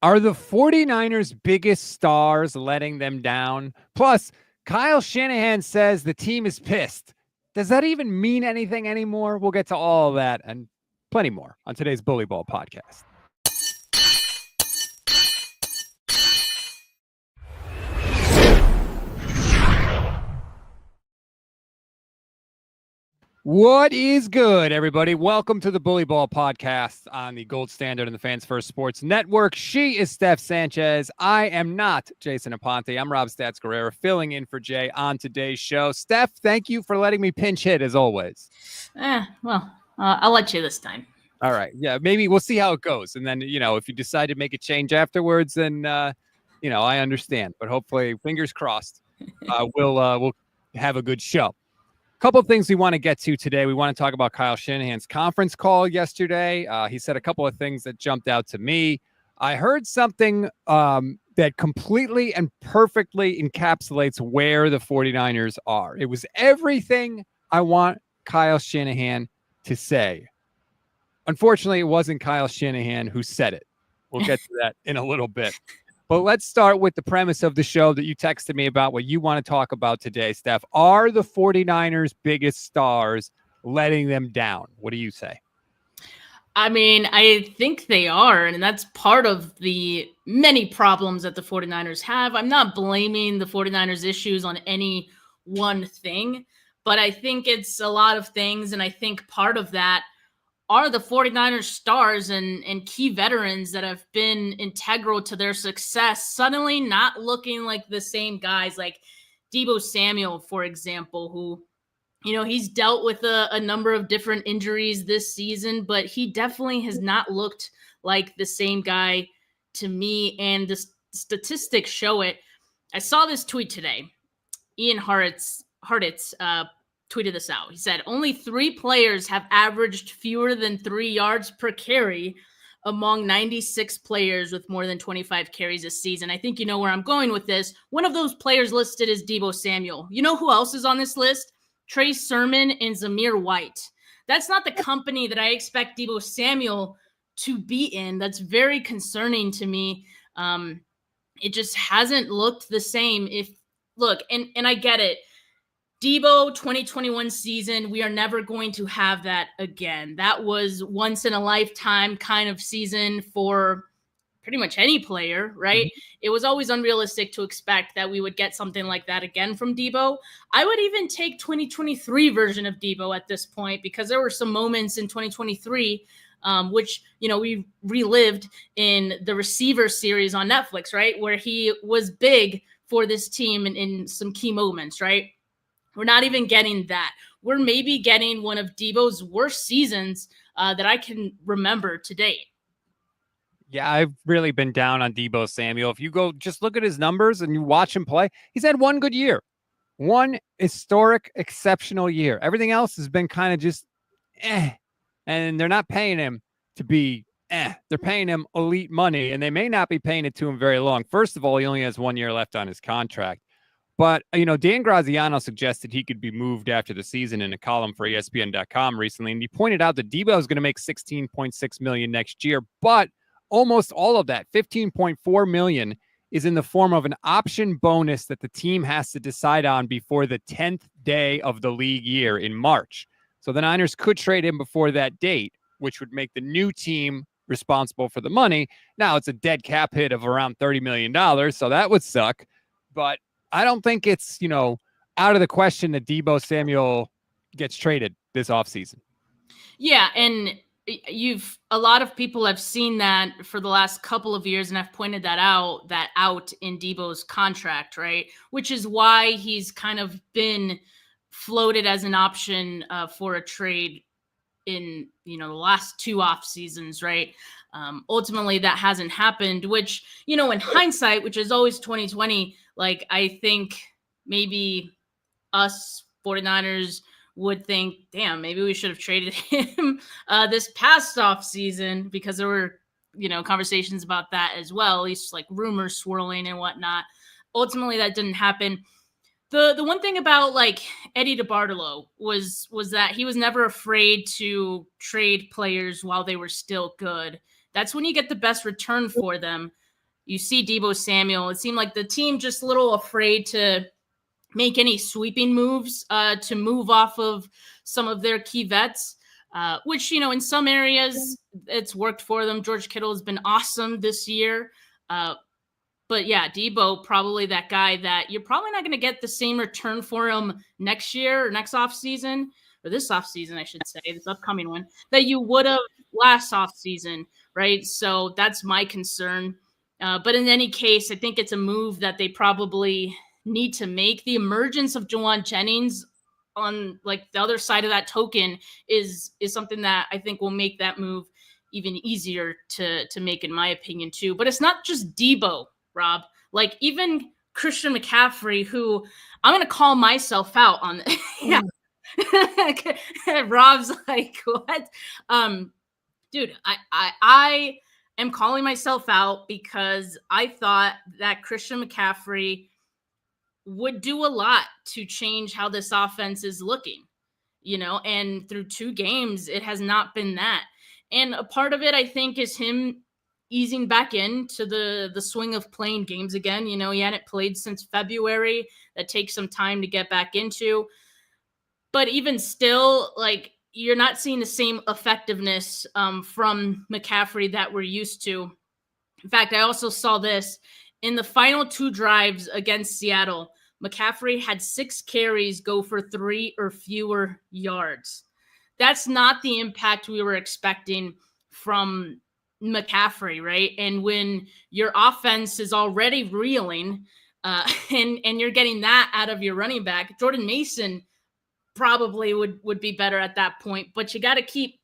Are the 49ers' biggest stars letting them down? Plus, Kyle Shanahan says the team is pissed. Does that even mean anything anymore? We'll get to all of that and plenty more on today's Bully Ball podcast. What is good, everybody? Welcome to the Bully Ball podcast on the Gold Standard and the Fans First Sports Network. She is Steph Sanchez. I am not Jason Aponte. I'm Rob Stats Guerrero, filling in for Jay on today's show. Steph, thank you for letting me pinch hit as always. I'll let you this time. All right. Yeah, maybe we'll see how it goes. And then, if you decide to make a change afterwards, then, I understand. But hopefully, fingers crossed, we'll have a good show. Couple of things we want to get to today. We want to talk about Kyle Shanahan's conference call yesterday. He said a couple of things that jumped out to me. I heard something that completely and perfectly encapsulates where the 49ers are. It was everything I want Kyle Shanahan to say. Unfortunately, it wasn't Kyle Shanahan who said it. We'll get to that in a little bit. But let's start with the premise of the show that you texted me about, what you want to talk about today, Steph. Are the 49ers' biggest stars letting them down? What do you say? I mean, I think they are, and that's part of the many problems that the 49ers have. I'm not blaming the 49ers' issues on any one thing, but I think it's a lot of things, and I think part of that are the 49ers stars and key veterans that have been integral to their success suddenly not looking like the same guys, like Deebo Samuel, for example, who, he's dealt with a number of different injuries this season, but he definitely has not looked like the same guy to me, and the statistics show it. I saw this tweet today. Ian Hartitz tweeted this out. He said, only 3 players have averaged fewer than 3 yards per carry among 96 players with more than 25 carries this season. I think you know where I'm going with this. One of those players listed is Deebo Samuel. You know who else is on this list? Trey Sermon and Zamir White. That's not the company that I expect Deebo Samuel to be in. That's very concerning to me. It just hasn't looked the same. And I get it. Deebo 2021 season, we are never going to have that again. That was once in a lifetime kind of season for pretty much any player, right? Mm-hmm. It was always unrealistic to expect that we would get something like that again from Deebo. I would even take 2023 version of Deebo at this point, because there were some moments in 2023 which, we relived in the Receiver series on Netflix, right? Where he was big for this team in some key moments, right? We're not even getting that. We're maybe getting one of Deebo's worst seasons that I can remember to date. Yeah, I've really been down on Deebo Samuel. If you go just look at his numbers and you watch him play, he's had one good year. One historic, exceptional year. Everything else has been kind of just and they're not paying him to be They're paying him elite money, and they may not be paying it to him very long. First of all, he only has 1 year left on his contract. But, Dan Graziano suggested he could be moved after the season in a column for ESPN.com recently. And he pointed out that Deebo is going to make $16.6 million next year. But almost all of that, $15.4 million, is in the form of an option bonus that the team has to decide on before the 10th day of the league year in March. So the Niners could trade him before that date, which would make the new team responsible for the money. Now, it's a dead cap hit of around $30 million, so that would suck. But I don't think it's, out of the question that Deebo Samuel gets traded this offseason. Yeah, and a lot of people have seen that for the last couple of years, and I've pointed that out in Deebo's contract, right? Which is why he's kind of been floated as an option for a trade in, the last 2 off seasons, right? Ultimately, that hasn't happened, which, in hindsight, which is always 2020, I think maybe us 49ers would think, damn, maybe we should have traded him this past off season, because there were, conversations about that as well, at least rumors swirling and whatnot. Ultimately, that didn't happen. The one thing about Eddie DeBartolo was that he was never afraid to trade players while they were still good. That's when you get the best return for them. You see Deebo Samuel. It seemed like the team just a little afraid to make any sweeping moves to move off of some of their key vets, which, in some areas it's worked for them. George Kittle has been awesome this year. But yeah, Deebo, probably that guy that you're probably not going to get the same return for him next year or next offseason, or this offseason, I should say, this upcoming one, that you would have last offseason, right? So that's my concern. But in any case, I think it's a move that they probably need to make. The emergence of Jawan Jennings on like the other side of that token is something that I think will make that move even easier to make, in my opinion, too. But it's not just Deebo, Rob. Like even Christian McCaffrey, who I'm going to call myself out on. Yeah. Rob's like, what? Dude, I am calling myself out because I thought that Christian McCaffrey would do a lot to change how this offense is looking, and through 2 games, it has not been that. And a part of it, I think, is him easing back into the swing of playing games again. He hadn't played since February. That takes some time to get back into. But even still, like, you're not seeing the same effectiveness from McCaffrey that we're used to. In fact, I also saw this in the final 2 drives against Seattle. McCaffrey had 6 carries go for 3 or fewer yards. That's not the impact we were expecting from McCaffrey, right? And when your offense is already reeling and you're getting that out of your running back, Jordan Mason probably would be better at that point. But you got to keep,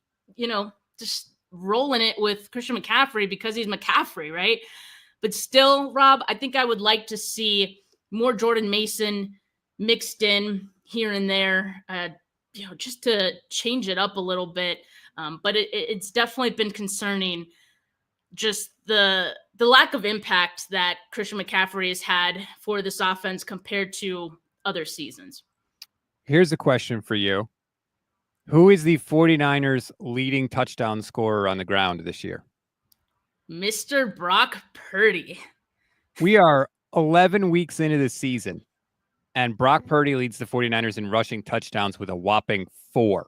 just rolling it with Christian McCaffrey because he's McCaffrey, right? But still, Rob, I think I would like to see more Jordan Mason mixed in here and there, just to change it up a little bit. But it's definitely been concerning, just the lack of impact that Christian McCaffrey has had for this offense compared to other seasons. Here's a question for you. Who is the 49ers leading touchdown scorer on the ground this year? Mr. Brock Purdy. We are 11 weeks into the season, and Brock Purdy leads the 49ers in rushing touchdowns with a whopping 4.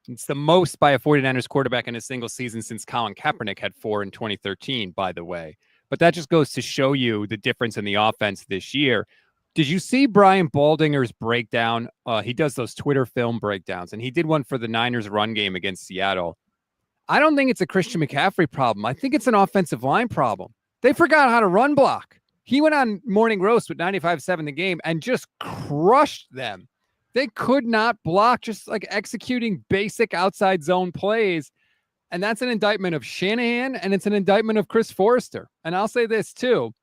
It's the most by a 49ers quarterback in a single season since Colin Kaepernick had 4 in 2013, by the way. But that just goes to show you the difference in the offense this year. Did you see Brian Baldinger's breakdown? He does those Twitter film breakdowns, and he did one for the Niners run game against Seattle. I don't think it's a Christian McCaffrey problem. I think it's an offensive line problem. They forgot how to run block. He went on Morning Roast with 95.7 the game and just crushed them. They could not block, just like executing basic outside zone plays. And that's an indictment of Shanahan, and it's an indictment of Chris Forrester. And I'll say this too.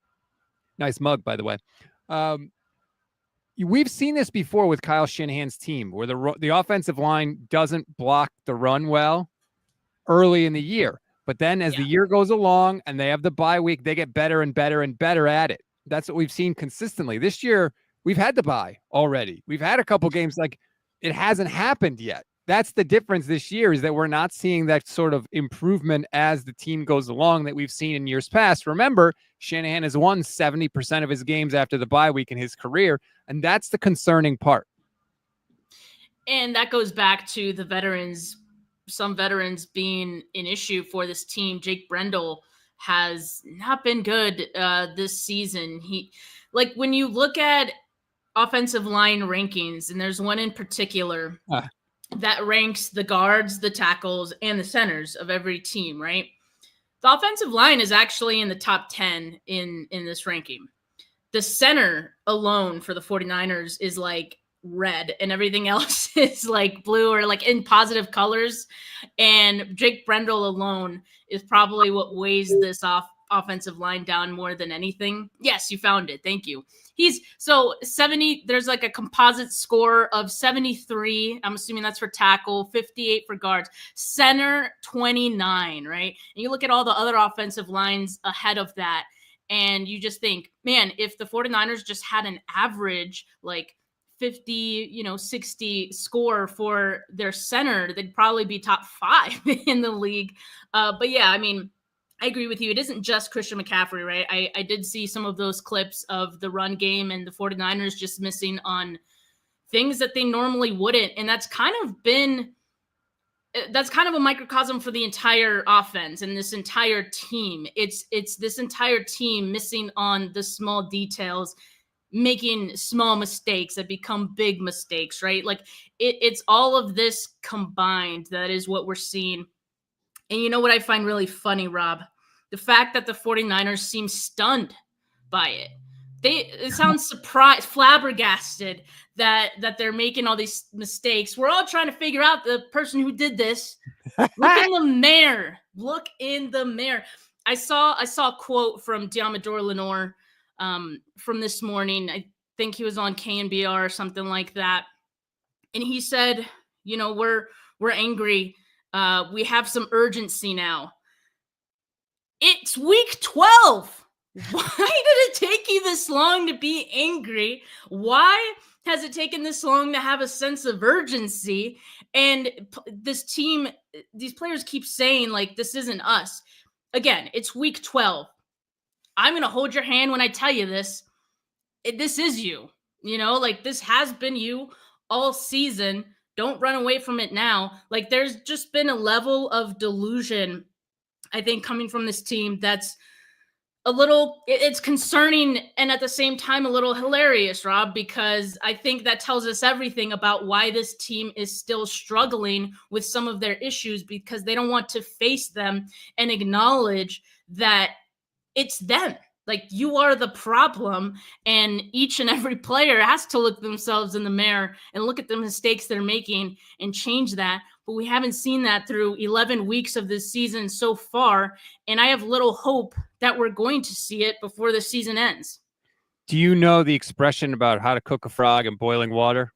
Nice mug, by the way. We've seen this before with Kyle Shanahan's team, where the offensive line doesn't block the run well early in the year. But then as the year goes along and they have the bye week, they get better and better and better at it. That's what we've seen consistently. This year, we've had the bye already. We've had a couple games like it hasn't happened yet. That's the difference this year, is that we're not seeing that sort of improvement as the team goes along that we've seen in years past. Remember, Shanahan has won 70% of his games after the bye week in his career, and that's the concerning part. And that goes back to the veterans, some veterans being an issue for this team. Jake Brendel has not been good this season. When you look at offensive line rankings, and there's one in particular that ranks the guards, the tackles, and the centers of every team, right? The offensive line is actually in the top 10 in this ranking. The center alone for the 49ers is like red, and everything else is like blue or like in positive colors. And Jake Brendel alone is probably what weighs this offensive line down more than anything. Yes, you found it. Thank you. He's 70. There's like a composite score of 73. I'm assuming that's for tackle, 58 for guards, center 29, right? And you look at all the other offensive lines ahead of that, and you just think, man, if the 49ers just had an average like 50, 60 score for their center, they'd probably be top 5 in the league. But yeah, I mean, I agree with you. It isn't just Christian McCaffrey, right? I did see some of those clips of the run game and the 49ers just missing on things that they normally wouldn't. And that's kind of a microcosm for the entire offense and this entire team. It's this entire team missing on the small details, making small mistakes that become big mistakes, right? Like it's all of this combined that is what we're seeing. And you know what I find really funny, Rob? The fact that the 49ers seem stunned by it. It sounds surprised, flabbergasted that they're making all these mistakes. We're all trying to figure out the person who did this. Look in the mirror. Look in the mirror. I saw a quote from Diamador Lenore from this morning. I think he was on KNBR or something like that. And he said, you know, we're angry. We have some urgency now. It's week 12. Why did it take you this long to be angry? Why has it taken this long to have a sense of urgency? And this team, these players keep saying, like, this isn't us. Again, it's week 12. I'm going to hold your hand when I tell you this. This is you. You know, like, this has been you all season. Don't run away from it now. Like, there's just been a level of delusion, I think, coming from this team that's a little, it's concerning and at the same time a little hilarious, Rob, because I think that tells us everything about why this team is still struggling with some of their issues, because they don't want to face them and acknowledge that it's them. Like, you are the problem, and each and every player has to look themselves in the mirror and look at the mistakes they're making and change that. But we haven't seen that through 11 weeks of this season so far, and I have little hope that we're going to see it before the season ends. Do you know the expression about how to cook a frog in boiling water?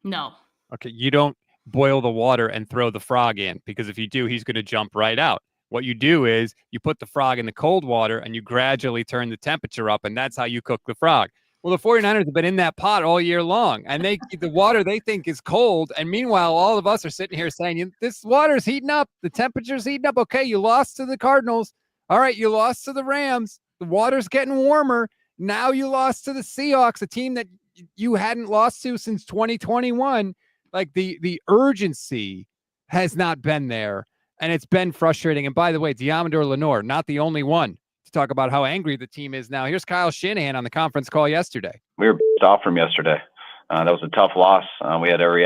No. Okay, you don't boil the water and throw the frog in, because if you do, he's going to jump right out. What you do is you put the frog in the cold water and you gradually turn the temperature up, and that's how you cook the frog. Well, the 49ers have been in that pot all year long, and the water they think is cold. And meanwhile, all of us are sitting here saying, this water's heating up. The temperature's heating up. Okay, you lost to the Cardinals. All right, you lost to the Rams. The water's getting warmer. Now you lost to the Seahawks, a team that you hadn't lost to since 2021. Like, the urgency has not been there. And it's been frustrating. And by the way, Diamador Lenore, not the only one to talk about how angry the team is now. Here's Kyle Shanahan on the conference call yesterday. We were pissed off from yesterday. That was a tough loss. We had every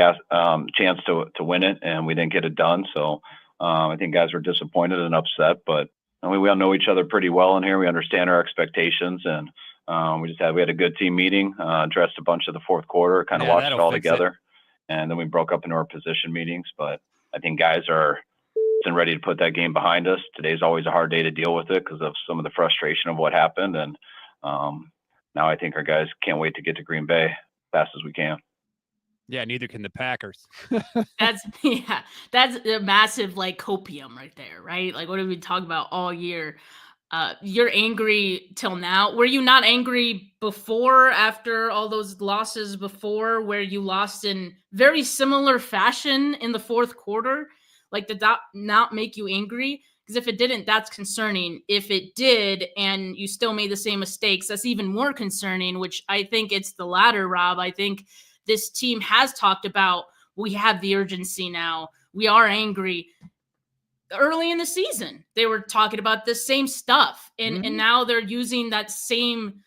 chance to win it, and we didn't get it done. So I think guys were disappointed and upset. But we all know each other pretty well in here. We understand our expectations, and we had a good team meeting, addressed a bunch of the fourth quarter, kind of watched it all together. And then we broke up into our position meetings. But I think guys are and ready to put that game behind us. Today's always a hard day to deal with it because of some of the frustration of what happened. And now I think our guys can't wait to get to Green Bay as fast as we can. Yeah, neither can the Packers. That's a massive, like, copium right there, right? Like, what have we talked about all year? You're angry till now. Were you not angry before, after all those losses before, where you lost in very similar fashion in the fourth quarter? Like, did that not make you angry? Because if it didn't, that's concerning. If it did, and you still made the same mistakes, that's even more concerning, which I think it's the latter, Rob. I think this team has talked about, we have the urgency now. We are angry. Early in the season, they were talking about the same stuff. And now they're using that same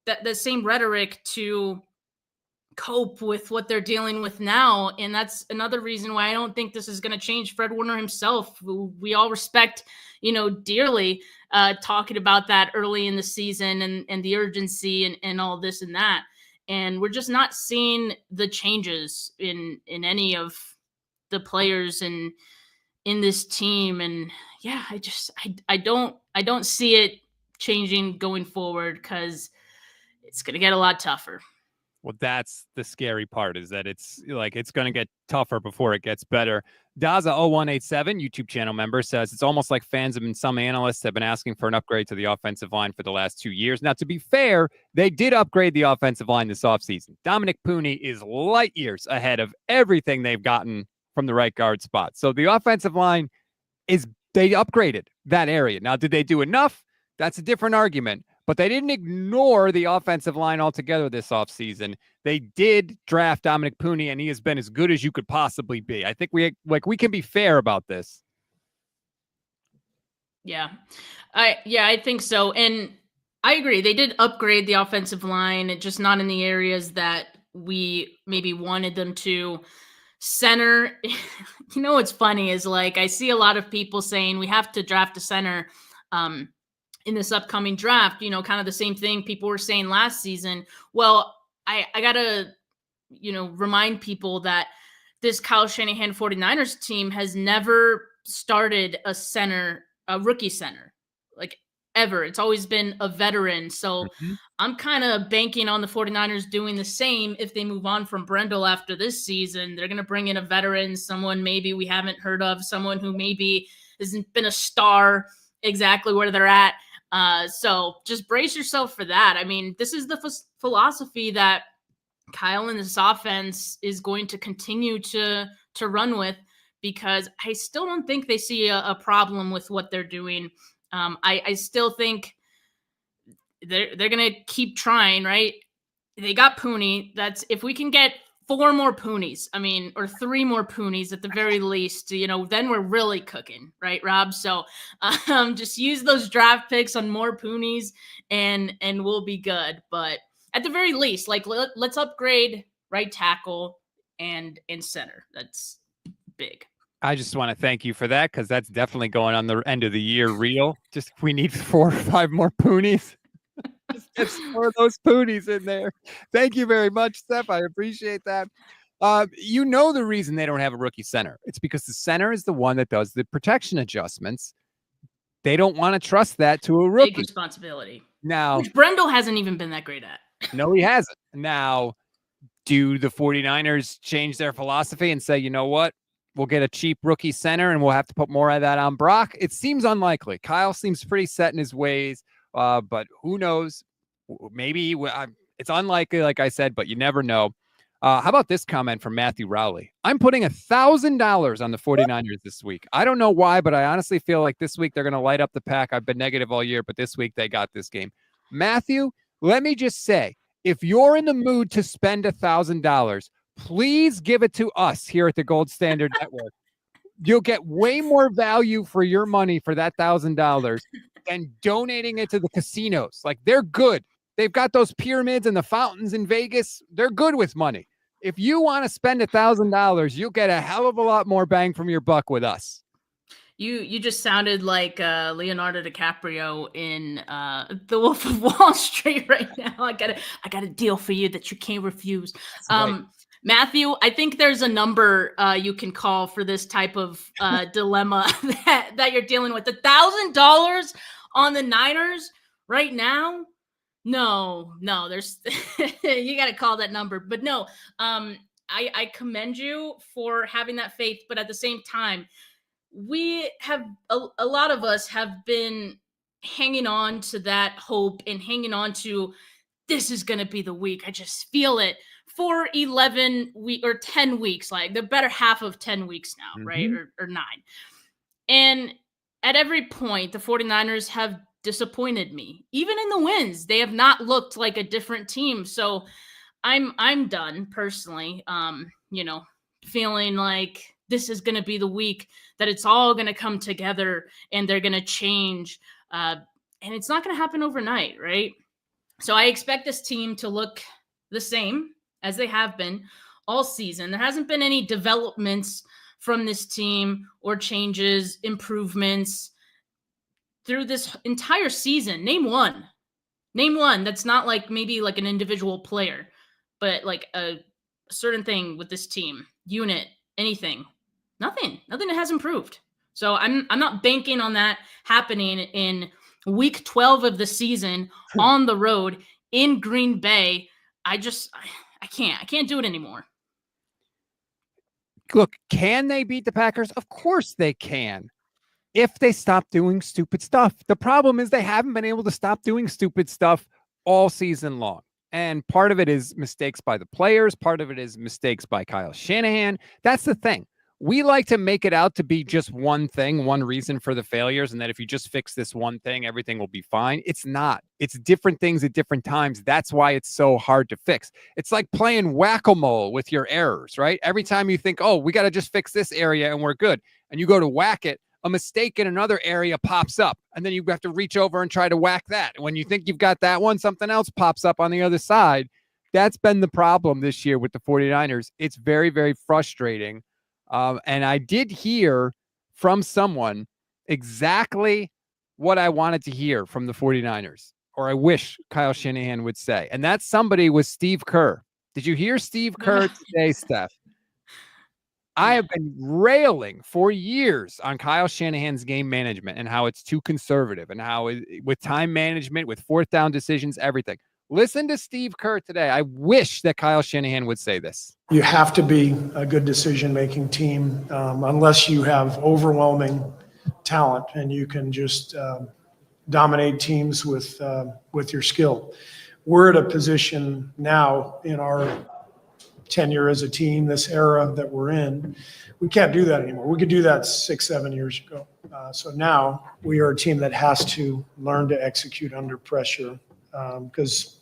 rhetoric to cope with what they're dealing with now. And that's another reason why I don't think this is going to change Fred Warner himself, who we all respect, dearly, talking about that early in the season and the urgency and all this and that. And we're just not seeing the changes in any of the players in this team. And yeah, I don't see it changing going forward, because it's going to get a lot tougher. Well, that's the scary part, is that it's going to get tougher before it gets better. Daza0187, YouTube channel member, says it's almost like fans and some analysts have been asking for an upgrade to the offensive line for the last 2 years. Now, to be fair, they did upgrade the offensive line this offseason. Dominic Pooney is light years ahead of everything they've gotten from the right guard spot. So the offensive line is they upgraded that area. Now, did they do enough? That's a different argument. But they didn't ignore the offensive line altogether this offseason. They did draft Dominic Pooney, and he has been as good as you could possibly be. I think we can be fair about this. Yeah, I think so. And I agree. They did upgrade the offensive line, just not in the areas that we maybe wanted them to. Center, what's funny is like I see a lot of people saying we have to draft a center in this upcoming draft, kind of the same thing people were saying last season. Well, I gotta, remind people that this Kyle Shanahan 49ers team has never started a rookie center, like ever. It's always been a veteran. So I'm kind of banking on the 49ers doing the same. If they move on from Brendel after this season, they're going to bring in a veteran, someone maybe we haven't heard of, someone who maybe hasn't been a star exactly where they're at. So just brace yourself for that. I mean, this is the philosophy that Kyle and this offense is going to continue to run with, because I still don't think they see a problem with what they're doing. I still think they're going to keep trying, right? They got Pooney. That's if we can get 4 more Pooneys, or 3 more Pooneys at the very least, then we're really cooking, right, Rob? So just use those draft picks on more Pooneys and we'll be good. But at the very least, like let's upgrade right tackle and center. That's big. I just want to thank you for that, because that's definitely going on the end of the year reel. Just we need 4 or 5 more Poonies. Just get some more of those Poonies in there. Thank you very much, Steph. I appreciate that. The reason they don't have a rookie center. It's because the center is the one that does the protection adjustments. They don't want to trust that to a rookie. Big responsibility. Now, which Brendel hasn't even been that great at. No, he hasn't. Now, do the 49ers change their philosophy and say, you know what? We'll get a cheap rookie center and we'll have to put more of that on Brock? It seems unlikely. Kyle seems pretty set in his ways, but who knows? Maybe it's unlikely, like I said, but you never know. How about this comment from Matthew Rowley? I'm putting $1,000 on the 49ers this week. I don't know why, but I honestly feel like this week they're going to light up the pack. I've been negative all year, but this week they got this game. Matthew, let me just say, if you're in the mood to spend $1,000, please give it to us here at the Gold Standard Network. You'll get way more value for your money for that $1,000 than donating it to the casinos. Like, they're good. They've got those pyramids and the fountains in Vegas. They're good with money. If you want to spend $1,000, you'll get a hell of a lot more bang from your buck with us. You just sounded like Leonardo DiCaprio in The Wolf of Wall Street right now. I got a deal for you that you can't refuse. Right. Matthew, I think there's a number you can call for this type of dilemma that you're dealing with. $1,000 on the Niners right now? No, there's you got to call that number. But no, I commend you for having that faith. But at the same time, we have a lot of us have been hanging on to that hope and hanging on to this is going to be the week. I just feel it for 11 weeks or 10 weeks, like the better half of 10 weeks now, right? Or 9. And at every point, the 49ers have disappointed me. Even in the wins, they have not looked like a different team. So I'm done personally, feeling like this is going to be the week that it's all going to come together and they're going to change. And it's not going to happen overnight, right? So I expect this team to look the same as they have been all season. There hasn't been any developments from this team or changes, improvements through this entire season. Name one that's not like maybe like an individual player, but like a certain thing with this team, unit, anything. Nothing that has improved. So I'm not banking on that happening in week 12 of the season on the road in Green Bay. I can't do it anymore. Look, can they beat the Packers? Of course they can. If they stop doing stupid stuff. The problem is they haven't been able to stop doing stupid stuff all season long. And part of it is mistakes by the players. Part of it is mistakes by Kyle Shanahan. That's the thing. we like to make it out to be just one thing, one reason for the failures, and that if you just fix this one thing, everything will be fine. It's not. It's different things at different times. That's why it's so hard to fix. It's like playing whack-a-mole with your errors, right? Every time you think, oh, we got to just fix this area and we're good, and you go to whack it, a mistake in another area pops up, and then you have to reach over and try to whack that. And when you think you've got that one, something else pops up on the other side. That's been the problem this year with the 49ers. It's very, very frustrating. And I did hear from someone exactly what I wanted to hear from the 49ers, or I wish Kyle Shanahan would say. And that somebody was Steve Kerr. Did you hear Steve Kerr today, Steph? I have been railing for years on Kyle Shanahan's game management and how it's too conservative and how with time management, with fourth down decisions, everything. Listen to Steve Kerr today. I wish that Kyle Shanahan would say this. You have to be a good decision-making team unless you have overwhelming talent and you can just dominate teams with your skill. We're at a position now in our tenure as a team, this era that we're in, we can't do that anymore. We could do that 6-7 years ago. So now we are a team that has to learn to execute under pressure because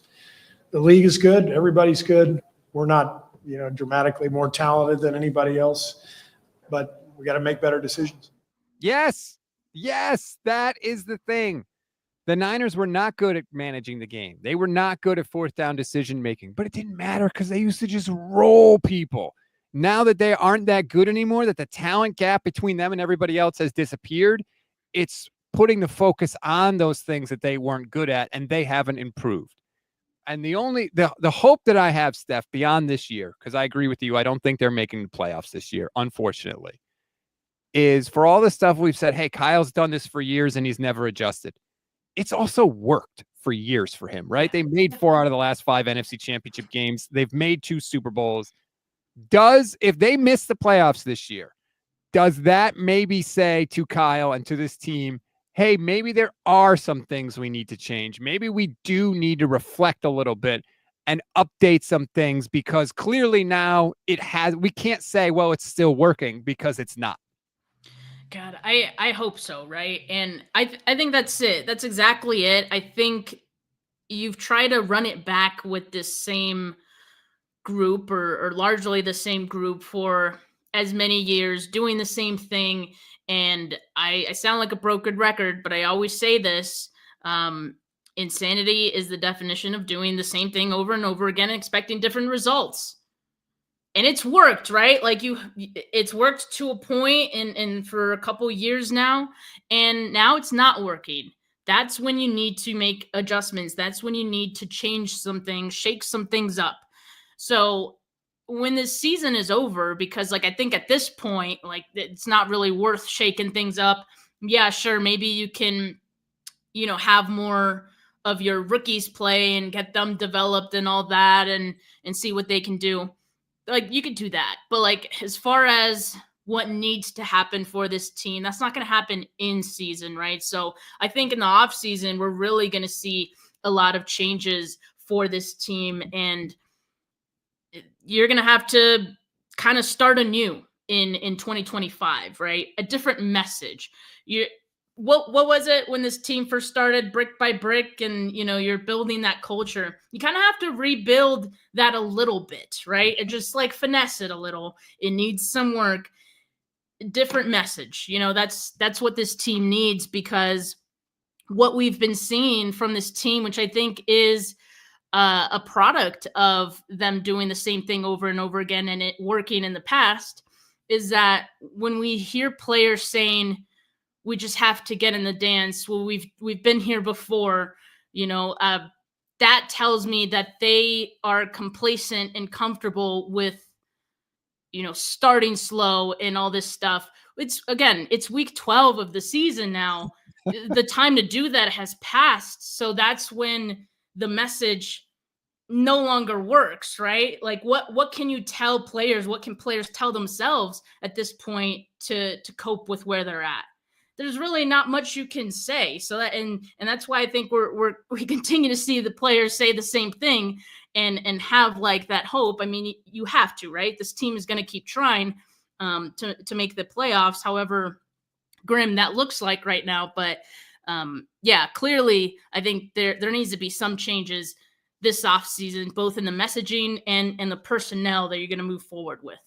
the league is good. Everybody's good. We're not, dramatically more talented than anybody else, but we got to make better decisions. Yes, that is the thing. The Niners were not good at managing the game. They were not good at fourth down decision making, but it didn't matter because they used to just roll people. Now that they aren't that good anymore, that the talent gap between them and everybody else has disappeared, it's putting the focus on those things that they weren't good at, and they haven't improved. And the hope that I have, Steph, beyond this year, because I agree with you, I don't think they're making the playoffs this year, unfortunately, is for all the stuff we've said, hey, Kyle's done this for years and he's never adjusted. It's also worked for years for him, right? They made 4 out of the last 5 NFC Championship games. They've made 2 Super Bowls. If they miss the playoffs this year, does that maybe say to Kyle and to this team, hey, maybe there are some things we need to change. Maybe we do need to reflect a little bit and update some things because clearly now we can't say, well, it's still working because it's not. God, I hope so, right? And I think that's it. That's exactly it. I think you've tried to run it back with this same group or largely the same group for as many years, doing the same thing. And I sound like a broken record, but I always say this. Insanity is the definition of doing the same thing over and over again and expecting different results. And it's worked, right? Like it's worked to a point and for a couple years now, and now it's not working. That's when you need to make adjustments. That's when you need to change some things, shake some things up. So when this season is over, because I think at this point, it's not really worth shaking things up. Yeah, sure. Maybe you can, have more of your rookies play and get them developed and all that and see what they can do. You could do that. But as far as what needs to happen for this team, that's not going to happen in season, right? So I think in the off season, we're really going to see a lot of changes for this team, and you're going to have to kind of start anew in 2025, right? A different message. What was it when this team first started, brick by brick, and you're building that culture? You kind of have to rebuild that a little bit, right? And just finesse it a little. It needs some work. Different message. That's what this team needs, because what we've been seeing from this team, which I think is a product of them doing the same thing over and over again and it working in the past, is that when we hear players saying, we just have to get in the dance, well, we've been here before, that tells me that they are complacent and comfortable with, starting slow and all this stuff. It's week 12 of the season now. The time to do that has passed. So that's when the message no longer works, right? What can you tell players? What can players tell themselves at this point to cope with where they're at? There's really not much you can say. So that and that's why I think we continue to see the players say the same thing and have that hope. I mean, you have to, right? This team is going to keep trying. to make the playoffs. However grim that looks like right now. But yeah, clearly, I think there needs to be some changes this offseason, both in the messaging and the personnel that you're going to move forward with.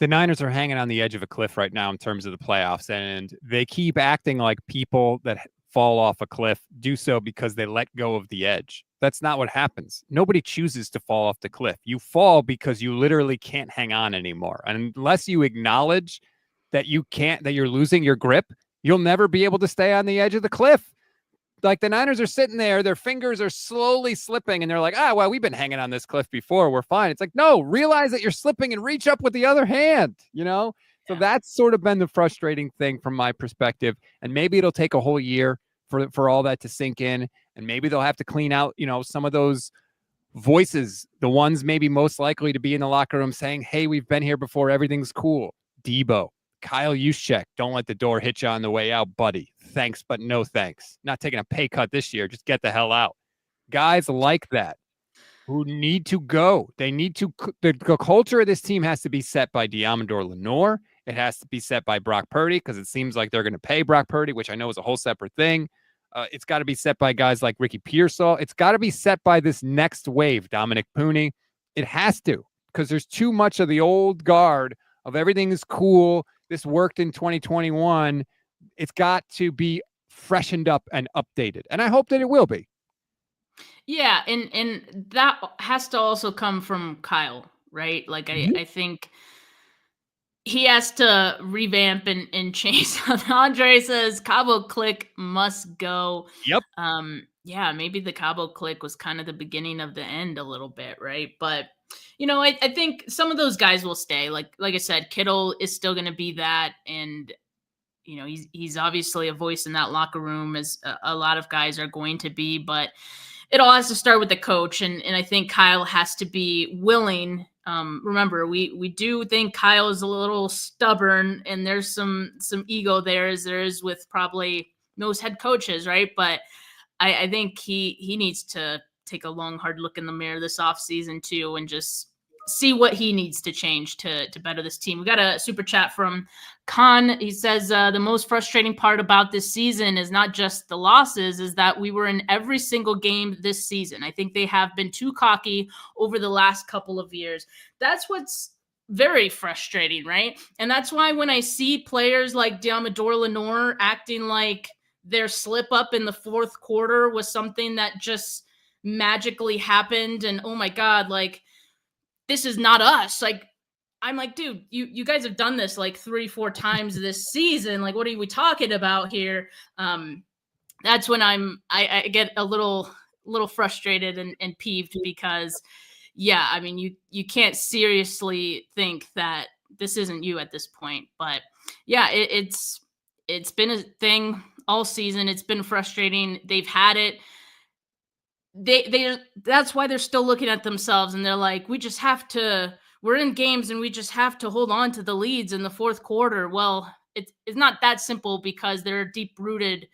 The Niners are hanging on the edge of a cliff right now in terms of the playoffs, and they keep acting like people that fall off a cliff do so because they let go of the edge. That's not what happens. Nobody chooses to fall off the cliff. You fall because you literally can't hang on anymore. And unless you acknowledge that you can't, that you're losing your grip, you'll never be able to stay on the edge of the cliff. Like the Niners are sitting there, their fingers are slowly slipping, and they're like, well, we've been hanging on this cliff before. We're fine. It's like, no, realize that you're slipping and reach up with the other hand, you know? So that's sort of been the frustrating thing from my perspective. And maybe it'll take a whole year for all that to sink in. And maybe they'll have to clean out, some of those voices, the ones maybe most likely to be in the locker room saying, hey, we've been here before. Everything's cool. Deebo, Kyle Juszczyk, don't let the door hit you on the way out, buddy. Thanks, but no thanks. Not taking a pay cut this year. Just get the hell out. Guys like that who need to go. They need to. The culture of this team has to be set by Deommodore Lenoir. It has to be set by Brock Purdy because it seems like they're going to pay Brock Purdy, which I know is a whole separate thing. It's got to be set by guys like Ricky Pearsall. It's got to be set by this next wave, Dominic Pooney. It has to, because there's too much of the old guard of everything is cool. This worked in 2021. It's got to be freshened up and updated. And I hope that it will be. Yeah. And that has to also come from Kyle, right? Like, I think he has to revamp and change. Andre says Cabo Click must go. Yep. Yeah, maybe the Cabo Click was kind of the beginning of the end a little bit, right? But I think some of those guys will stay. Like I said, Kittle is still going to be that, and he's obviously a voice in that locker room, as a lot of guys are going to be. But it all has to start with the coach, and I think Kyle has to be willing. Remember, we do think Kyle is a little stubborn, and there's some ego there, as there is with probably most head coaches, right? But I think he needs to take a long, hard look in the mirror this offseason too, and just see what he needs to change to better this team. We got a super chat from Khan. He says, the most frustrating part about this season is not just the losses, is that we were in every single game this season. I think they have been too cocky over the last couple of years. That's what's very frustrating, right? And that's why when I see players like Deommodore Lenoir acting like their slip up in the fourth quarter was something that just magically happened, and oh my God, like, this is not us. Like, I'm like, dude, you guys have done this like 3-4 times this season. Like, what are we talking about here? That's when I get a little frustrated and peeved, because yeah, I mean, you can't seriously think that this isn't you at this point. But yeah, it's been a thing all season. It's been frustrating. They've had it. That's why they're still looking at themselves, and they're like, we're in games and we just have to hold on to the leads in the fourth quarter. Well, it's not that simple, because there are deep rooted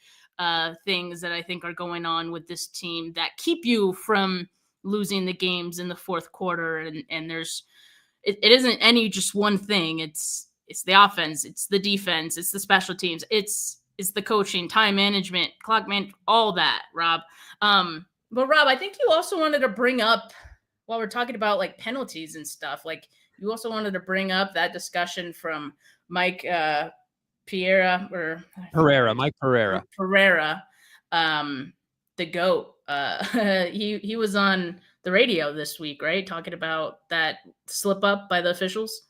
things that I think are going on with this team that keep you from losing the games in the fourth quarter. And it isn't any just one thing. It's the offense, it's the defense, it's the special teams, it's the coaching, time management, clock man, all that, Rob. But Rob, I think you also wanted to bring up, while we're talking about like penalties and stuff, like you also wanted to bring up that discussion from Mike Pereira, the GOAT. He was on the radio this week, right? Talking about that slip up by the officials.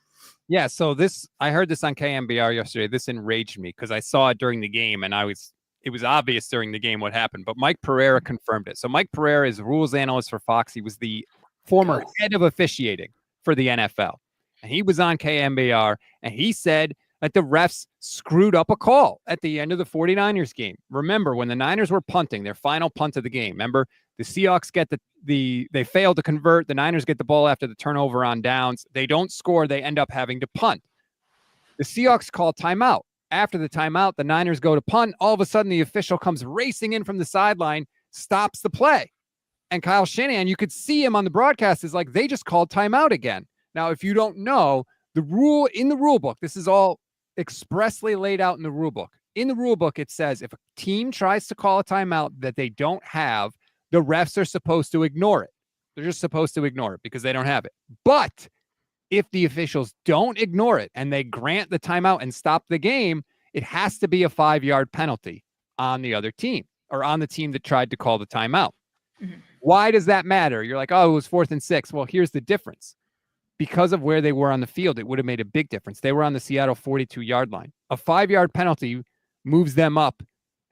Yeah. So I heard this on KMBR yesterday. This enraged me because I saw it during the game, and it was obvious during the game what happened, but Mike Pereira confirmed it. So Mike Pereira is rules analyst for Fox. He was the former head of officiating for the NFL. And he was on KMBR, and he said that the refs screwed up a call at the end of the 49ers game. Remember, when the Niners were punting, their final punt of the game, remember, the Seahawks get they fail to convert. The Niners get the ball after the turnover on downs. They don't score. They end up having to punt. The Seahawks call timeout. After the timeout, the Niners go to punt. All of a sudden, the official comes racing in from the sideline, stops the play. And Kyle Shanahan, you could see him on the broadcast, is like, they just called timeout again. Now, if you don't know, The rule in the rule book, this is all expressly laid out in the rule book. In the rule book, it says if a team tries to call a timeout that they don't have, the refs are supposed to ignore it. They're just supposed to ignore it because they don't have it. But if the officials don't ignore it and they grant the timeout and stop the game, it has to be a 5-yard penalty on the other team or on the team that tried to call the timeout. Mm-hmm. Why does that matter? You're like, oh, it was 4th and 6. Well, here's the difference. Because of where they were on the field, it would have made a big difference. They were on the Seattle 42-yard line. A 5-yard penalty moves them up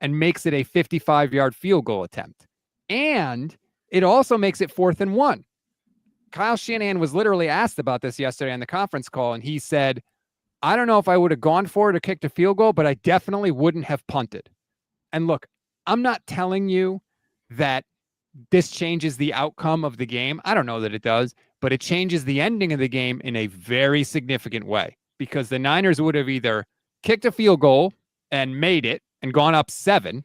and makes it a 55-yard field goal attempt. And it also makes it 4th and 1. Kyle Shanahan was literally asked about this yesterday on the conference call, and he said, I don't know if I would have gone for it or kicked a field goal, but I definitely wouldn't have punted. And look, I'm not telling you that this changes the outcome of the game. I don't know that it does, but it changes the ending of the game in a very significant way because the Niners would have either kicked a field goal and made it and gone up 7,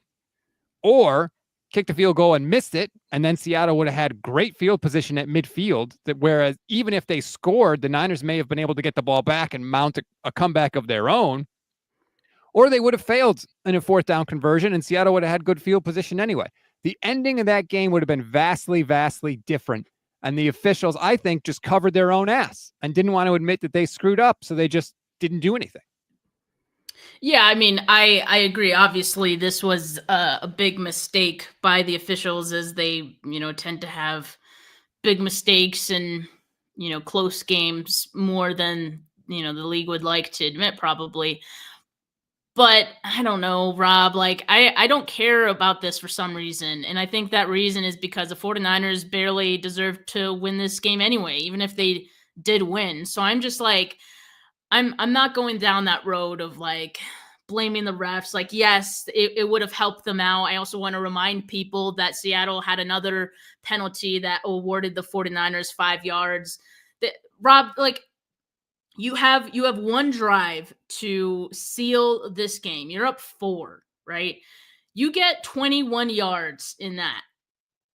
or kicked a field goal and missed it, and then Seattle would have had great field position at midfield, whereas even if they scored, the Niners may have been able to get the ball back and mount a comeback of their own, or they would have failed in a 4th down conversion, and Seattle would have had good field position anyway. The ending of that game would have been vastly, vastly different, and the officials, I think, just covered their own ass and didn't want to admit that they screwed up, so they just didn't do anything. Yeah, I mean, I agree. Obviously, this was a big mistake by the officials as they, tend to have big mistakes and, close games more than, the league would like to admit probably. But I don't know, Rob, I don't care about this for some reason. And I think that reason is because the 49ers barely deserved to win this game anyway, even if they did win. So I'm just I'm not going down that road of blaming the refs. Yes, it would have helped them out. I also want to remind people that Seattle had another penalty that awarded the 49ers 5 yards. That Rob, you have one drive to seal this game. You're up 4, right? You get 21 yards in that.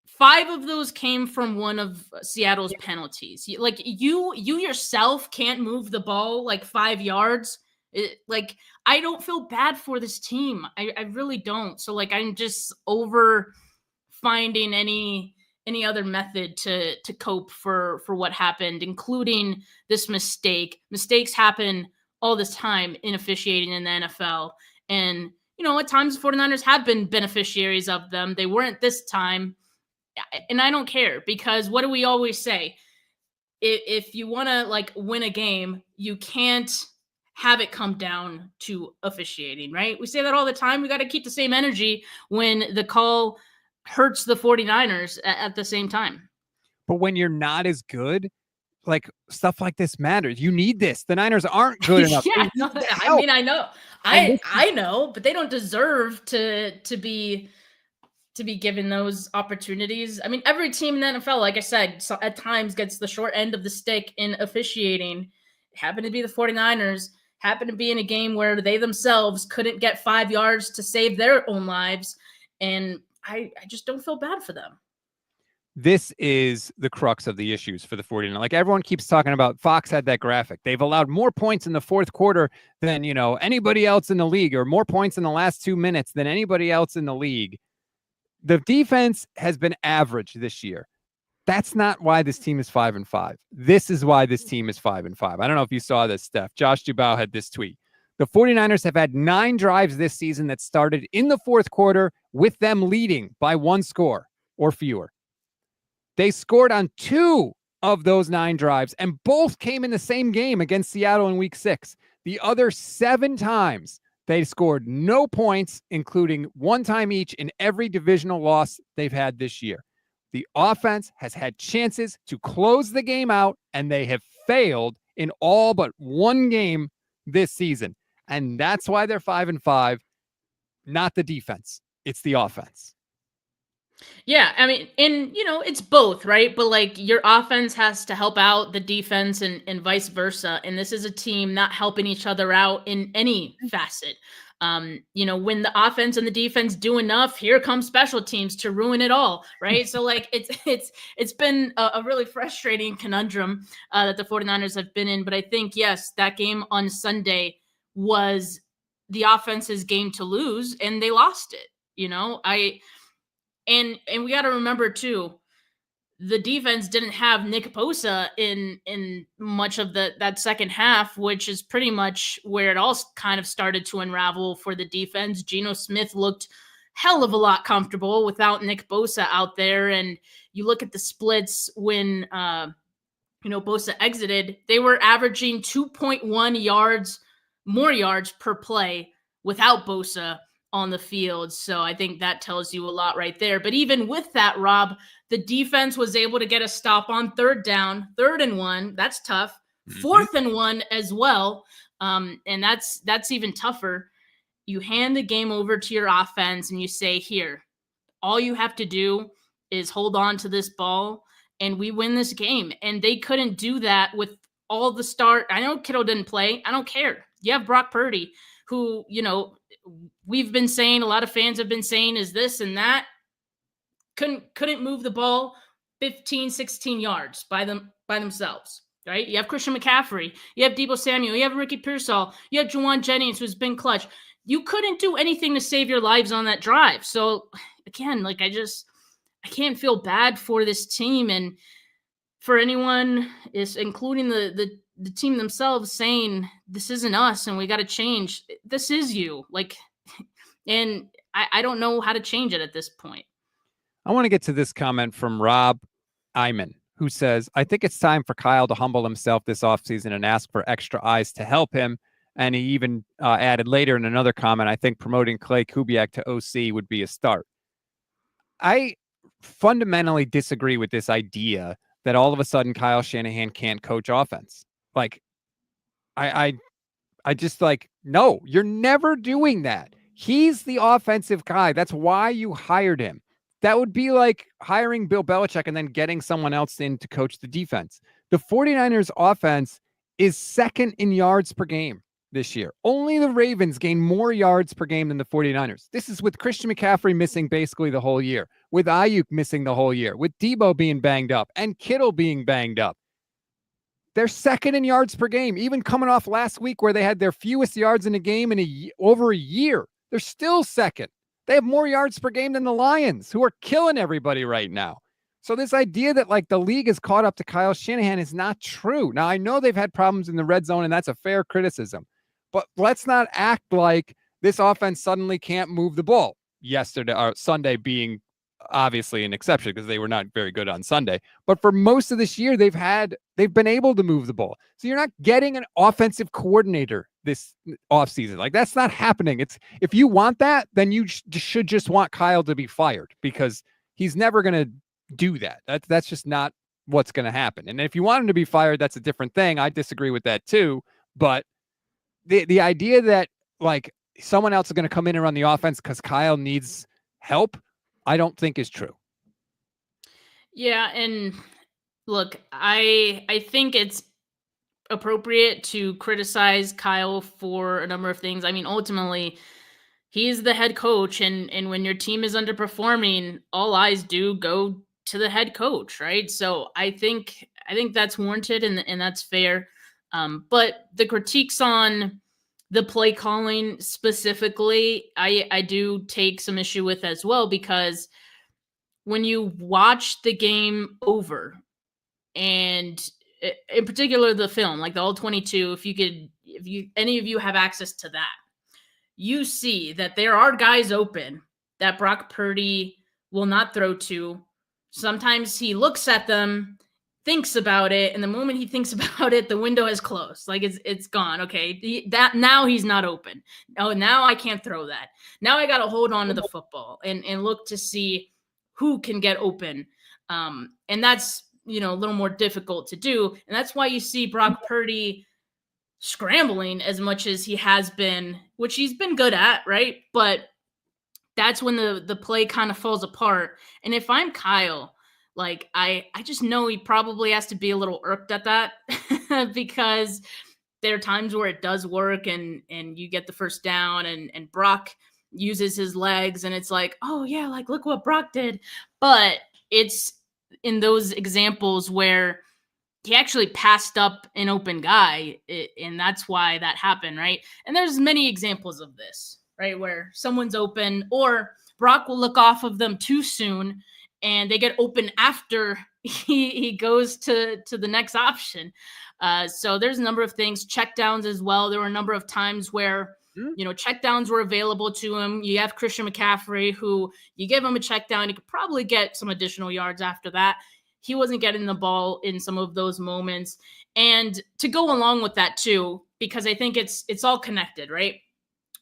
5 of those came from one of Seattle's penalties. You yourself can't move the ball 5 yards. I don't feel bad for this team. I really don't. So I'm just over finding any other method to cope for what happened, including this mistake. Mistakes happen all this time in officiating in the NFL. And, at times the 49ers have been beneficiaries of them. They weren't this time. And I don't care because what do we always say? If you want to win a game, you can't have it come down to officiating, right? We say that all the time. We got to keep the same energy when the call hurts the 49ers at the same time. But when you're not as good, stuff like this matters. You need this. The Niners aren't good enough. Yeah, no, I mean, I know. I know, but they don't deserve to be given those opportunities. I mean, every team in the NFL, like I said, at times gets the short end of the stick in officiating. It happened to be the 49ers, happened to be in a game where they themselves couldn't get 5 yards to save their own lives. And I just don't feel bad for them. This is the crux of the issues for the 49ers. Everyone keeps talking about, Fox had that graphic. They've allowed more points in the 4th quarter than, anybody else in the league, or more points in the last 2 minutes than anybody else in the league. The defense has been average this year. That's not why this team is 5-5. This is why this team is 5-5. I don't know if you saw this, Steph. Josh Dubow had this tweet. The 49ers have had 9 drives this season that started in the 4th quarter with them leading by 1 score or fewer. They scored on 2 of those 9 drives, and both came in the same game against Seattle in Week 6. The other 7 times, they scored no points, including 1 time each in every divisional loss they've had this year. The offense has had chances to close the game out, and they have failed in all but 1 game this season. And that's why they're 5-5, not the defense. It's the offense. Yeah, I mean, and it's both, right? But your offense has to help out the defense and vice versa. And this is a team not helping each other out in any facet. When the offense and the defense do enough, here comes special teams to ruin it all, right? So like it's been a really frustrating conundrum that the 49ers have been in. But I think, yes, that game on Sunday was the offense's game to lose, and they lost it. And we got to remember too, the defense didn't have Nick Bosa in much of that second half, which is pretty much where it all kind of started to unravel for the defense. Geno Smith looked hell of a lot comfortable without Nick Bosa out there. And you look at the splits when, Bosa exited, they were averaging 2.1 more yards per play without Bosa on the field. So I think that tells you a lot right there. But even with that, Rob, the defense was able to get a stop on third down, 3rd and 1. That's tough. 4th and 1 as well. And that's even tougher. You hand the game over to your offense and you say, here, all you have to do is hold on to this ball and we win this game. And they couldn't do that with all the start. I know Kittle didn't play. I don't care. You have Brock Purdy, who, we've been saying, a lot of fans have been saying is this and that. Couldn't move the ball 15, 16 yards by themselves, right? You have Christian McCaffrey. You have Deebo Samuel. You have Ricky Pearsall. You have Juwan Jennings, who's been clutch. You couldn't do anything to save your lives on that drive. So, again, I can't feel bad for this team. And for anyone, including the team themselves, saying, this isn't us and we got to change. This is you. And I don't know how to change it at this point. I want to get to this comment from Rob Iman, who says, I think it's time for Kyle to humble himself this offseason and ask for extra eyes to help him. And he even added later in another comment, I think promoting Clay Kubiak to OC would be a start. I fundamentally disagree with this idea that all of a sudden Kyle Shanahan can't coach offense. I just no, you're never doing that. He's the offensive guy. That's why you hired him. That would be like hiring Bill Belichick and then getting someone else in to coach the defense. The 49ers offense is 2nd in yards per game this year. Only the Ravens gain more yards per game than the 49ers. This is with Christian McCaffrey missing basically the whole year, with Ayuk missing the whole year, with Deebo being banged up and Kittle being banged up. They're 2nd in yards per game, even coming off last week where they had their fewest yards in a game in over a year. They're still 2nd. They have more yards per game than the Lions, who are killing everybody right now. So this idea that the league is caught up to Kyle Shanahan is not true. Now, I know they've had problems in the red zone, and that's a fair criticism. But let's not act like this offense suddenly can't move the ball. Sunday being obviously an exception because they were not very good on Sunday. But for most of this year, they've been able to move the ball. So you're not getting an offensive coordinator this offseason. That's not happening. If you want that, then you should just want Kyle to be fired because he's never going to do that. That's just not what's going to happen. And if you want him to be fired, that's a different thing. I disagree with that too. But the idea that someone else is going to come in and run the offense because Kyle needs help, I don't think is true. Yeah, and look, I think it's appropriate to criticize Kyle for a number of things. I mean, ultimately, he's the head coach, and when your team is underperforming, all eyes do go to the head coach, right? So I think that's warranted and that's fair. But the critiques on the play calling specifically, I do take some issue with as well, because when you watch the game over, and in particular the film, the all 22, if any of you have access to that, you see that there are guys open that Brock Purdy will not throw to. Sometimes he looks at them, thinks about it, and the moment he thinks about it, the window is closed. It's gone. Okay, now he's not open. Oh, now I can't throw that. Now I got to hold on to the football and look to see who can get open. And that's a little more difficult to do, and that's why you see Brock Purdy scrambling as much as he has been, which he's been good at, right? But that's when the play kind of falls apart. And if I'm Kyle, I just know he probably has to be a little irked at that because there are times where it does work and you get the first down and Brock uses his legs and it's like, oh yeah, like look what Brock did. But it's in those examples where he actually passed up an open guy, and that's why that happened, right? And there's many examples of this, right, where someone's open or Brock will look off of them too soon and they get open after he goes to the next option. So there's a number of things, checkdowns as well. There were a number of times where, checkdowns were available to him. You have Christian McCaffrey, who you give him a checkdown, he could probably get some additional yards after that. He wasn't getting the ball in some of those moments. And to go along with that too, because I think it's all connected, right?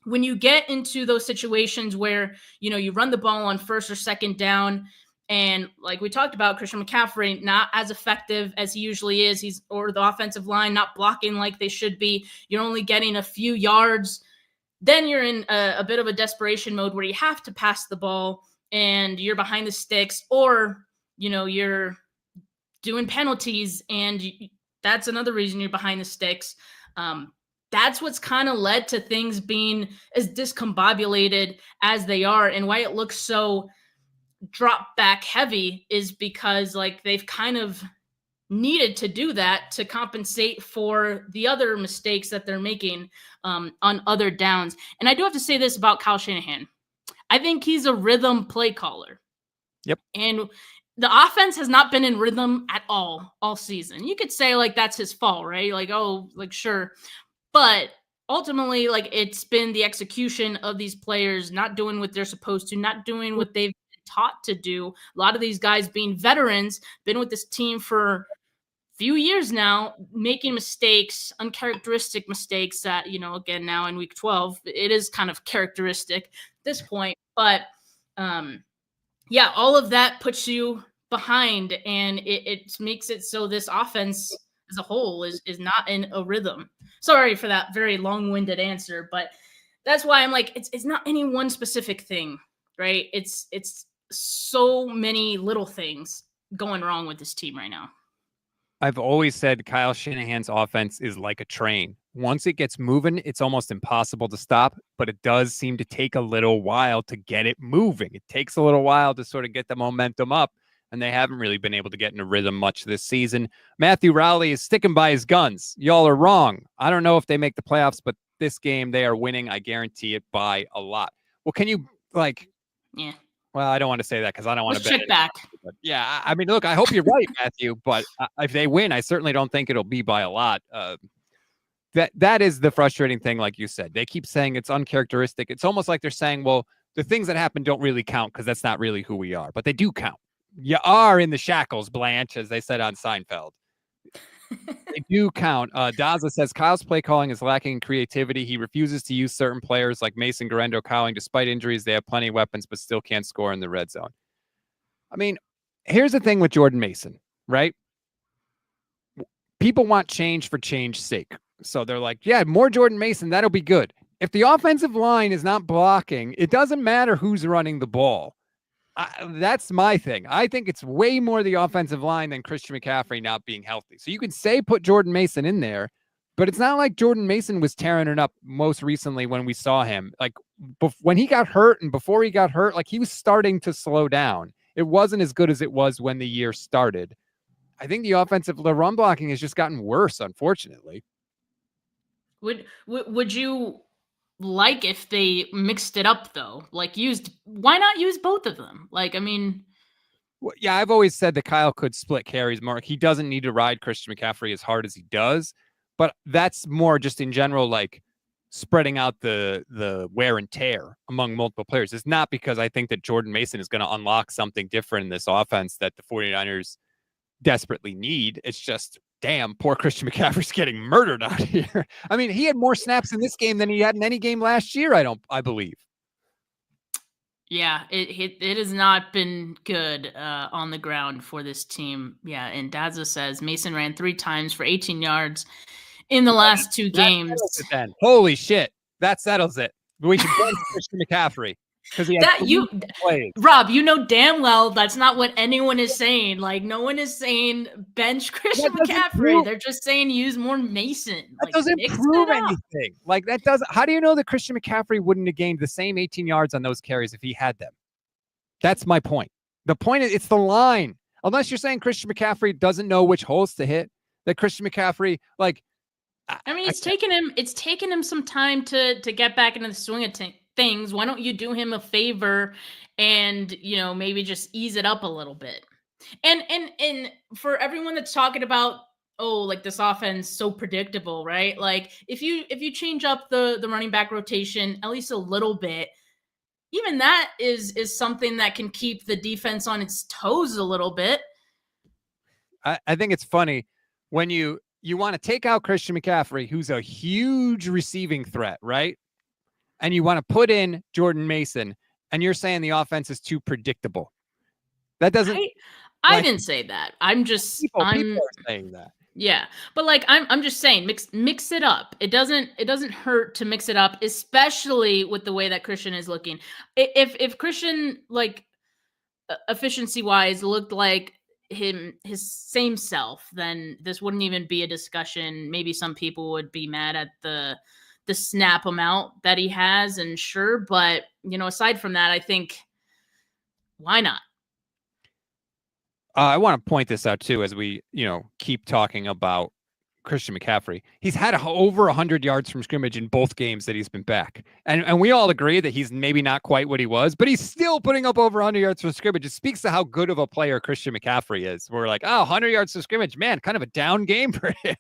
When you get into those situations where, you run the ball on first or second down, and like we talked about, Christian McCaffrey, not as effective as he usually is. Or the offensive line not blocking like they should be. You're only getting a few yards. Then you're in a bit of a desperation mode where you have to pass the ball and you're behind the sticks, or, you're doing penalties and that's another reason you're behind the sticks. That's what's kind of led to things being as discombobulated as they are, and why it looks so drop back heavy is because like they've kind of needed to do that to compensate for the other mistakes that they're making on other downs. And I do have to say this about Kyle Shanahan. I think he's a rhythm play caller. Yep. And the offense has not been in rhythm at all season. You could say like that's his fault, right? Like, oh, like sure. But ultimately, like it's been the execution of these players not doing what they're supposed to, not doing what they've been taught to do. A lot of these guys being veterans, been with this team for a few years now, making mistakes, uncharacteristic mistakes that, again, now in week 12, it is kind of characteristic at this point. But yeah, all of that puts you behind, and it makes it so this offense as a whole is not in a rhythm. Sorry for that very long-winded answer, but that's why I'm like, it's not any one specific thing, right? It's so many little things going wrong with this team right now. I've always said Kyle Shanahan's offense is like a train. Once it gets moving, it's almost impossible to stop, but it does seem to take a little while to get it moving. It takes a little while to sort of get the momentum up, and they haven't really been able to get in a rhythm much this season. Matthew Rowley is sticking by his guns. Y'all are wrong. I don't know if they make the playoffs, but this game they are winning. I guarantee it by a lot. Well, can you Yeah. Well, I don't want to say that because I don't want to bet check back. But yeah, I mean, look, I hope you're right, Matthew. But if they win, I certainly don't think it'll be by a lot. That is the frustrating thing, like you said. They keep saying it's uncharacteristic. It's almost like they're saying, well, the things that happen don't really count because that's not really who we are. But they do count. You are in the shackles, Blanche, as they said on Seinfeld. They do count. Daza says Kyle's play calling is lacking in creativity. He refuses to use certain players like Mason Garendo Cowling. Despite injuries, they have plenty of weapons, but still can't score in the red zone. I mean, here's the thing with Jordan Mason, right? People want change for change's sake. So they're like, yeah, more Jordan Mason, that'll be good. If the offensive line is not blocking, it doesn't matter who's running the ball. That's my thing. I think it's way more the offensive line than Christian McCaffrey not being healthy. So you can say put Jordan Mason in there, but it's not like Jordan Mason was tearing it up most recently when we saw him. Like when he got hurt and before he got hurt, like he was starting to slow down. It wasn't as good as it was when the year started. I think the run blocking has just gotten worse, unfortunately. Would you like if they mixed it up though? Like why not use both of them? Like, I mean, well, yeah, I've always said that Kyle could split carries more. He doesn't need to ride Christian McCaffrey as hard as he does, but that's more just in general, like spreading out the wear and tear among multiple players. It's not because I think that Jordan Mason is going to unlock something different in this offense that the 49ers desperately need. It's just, damn, poor Christian McCaffrey's getting murdered out here. I mean, he had more snaps in this game than he had in any game last year, I believe. Yeah, it has not been good on the ground for this team. Yeah, and Daza says Mason ran 3 times for 18 yards in the last 2 games. Holy shit, that settles it. We should go to Christian McCaffrey. because he had That you, plays. Rob, you know damn well that's not what anyone is saying. Like, no one is saying bench Christian That doesn't McCaffrey. prove- They're just saying use more Mason. That Like, doesn't mix prove it up. anything. Like that doesn't. How do you know that Christian McCaffrey wouldn't have gained the same 18 yards on those carries if he had them? That's my point. The point is, it's the line. Unless you're saying Christian McCaffrey doesn't know which holes to hit, that Christian McCaffrey, like, I mean, it's taken him some time to get back into the swing of things. Why don't you do him a favor and, you know, maybe just ease it up a little bit? And for everyone that's talking about, oh, like this offense so predictable, right? Like if you change up the running back rotation at least a little bit, even that is something that can keep the defense on its toes a little bit. I think it's funny when you want to take out Christian McCaffrey, who's a huge receiving threat, right? And you want to put in Jordan Mason, and you're saying the offense is too predictable. That doesn't. I didn't say that. I'm just people are saying that. Yeah, but like I'm just saying, mix it up. It doesn't hurt to mix it up, especially with the way that Christian is looking. If Christian, like, efficiency wise looked like his same self, then this wouldn't even be a discussion. Maybe some people would be mad at the snap amount that he has, and sure, but you know, aside from that, I think why not? I want to point this out too, as we, keep talking about Christian McCaffrey. He's had over 100 yards from scrimmage in both games that he's been back. And we all agree that he's maybe not quite what he was, but he's still putting up over 100 yards from scrimmage. It speaks to how good of a player Christian McCaffrey is. We're like, 100 yards from scrimmage, man, kind of a down game for him.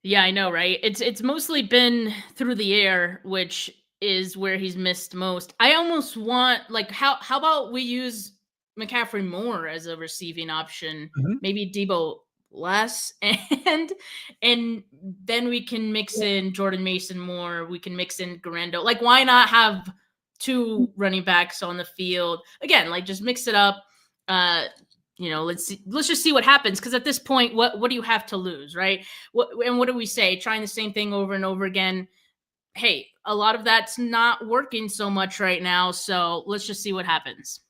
Yeah, I know, right? It's mostly been through the air, which is where he's missed most. I almost want, like, how about we use McCaffrey more as a receiving option, maybe Deebo less, and then we can mix in Jordan Mason more. We can mix in Garando. Like, why not have two running backs on the field again? Like, just mix it up. Let's just see what happens. Because at this point, what do you have to lose, right? What do we say? Trying the same thing over and over again. Hey, a lot of that's not working so much right now. So let's just see what happens.